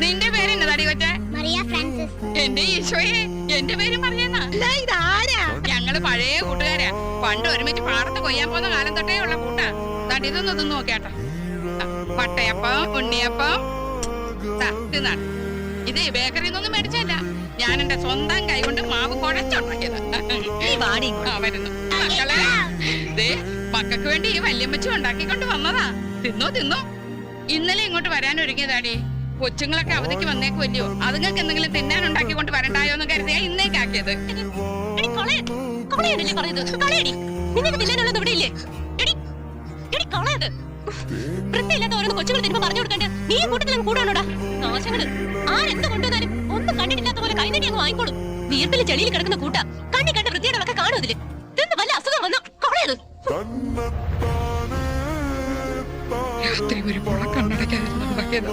നിന്റെ പേരെന്നെ തടി കൊച്ചേ? മറിയ ഫ്രാൻസിസ്. എന്റെ ഈശോയെ, എന്റെ പേര് മറിയെന്നാ. ഞങ്ങള് പഴയ കൂട്ടുകാരാ. പണ്ട് ഒരുമിച്ച് പാടത്ത് കൊയ്യാൻ പോകുന്ന കാലം തൊട്ടേ ഉള്ള കൂട്ടാ. തടി ഇതൊന്നും തിന്നു നോക്കിയാട്ടോ. പട്ടയപ്പം, ഉണ്ണിയപ്പം തിന്നാണ്. ഇത് ബേക്കറിന്നൊന്നും മേടിച്ചല്ല, ഞാൻ എന്റെ സ്വന്തം കൈ കൊണ്ട് മാവ് കുഴച്ചുണ്ടാക്കിയത്. വരുന്നു മക്കളെ, മക്കൾക്ക് വേണ്ടി ഈ വല്യമ്മച്ചി ഉണ്ടാക്കിക്കൊണ്ട് വന്നതാ. തിന്നോ തിന്നോ. ഇന്നലെ ഇങ്ങോട്ട് വരാൻ ഒരുങ്ങിയതാടി. കൊച്ചുങ്ങളൊക്കെ അവധിക്ക് വന്നേക്കുമല്ലയോ, അതുങ്ങൾക്ക് എന്തെങ്കിലും തിന്നാൻ ഉണ്ടാക്കിക്കൊണ്ട് വരണ്ടായോ എന്ന് കരുതിയാ ഇന്നേക്കാക്കിയത്. വൃത്തിയില്ലാത്ത ഓരോന്ന് കൊച്ചുകൾ തരുമ്പോ പറഞ്ഞു കൊടുക്കണ്ട. നീ കൂട്ടത്തിലും കൂടാണോടാ നാശങ്ങള്. ആരെന്ത് കൊണ്ടുവന്നാലും ഒന്നും കണ്ടിട്ടില്ലാത്ത പോലെ കൈനടി അങ്ങ് വാങ്ങിക്കോളും. വീർപ്പിൽ ചെളിയിൽ കിടക്കുന്ന കൂട്ട കണ്ണി കണ്ട വൃത്തിയോടൊക്കെ കാണും. അതില് തിന്ന് വല്ല അസുഖം വന്നോ കളയത്. രാത്രി ഒരു പൊളക്കണ്ണടക്കായിരുന്നു ഉണ്ടാക്കിയത്.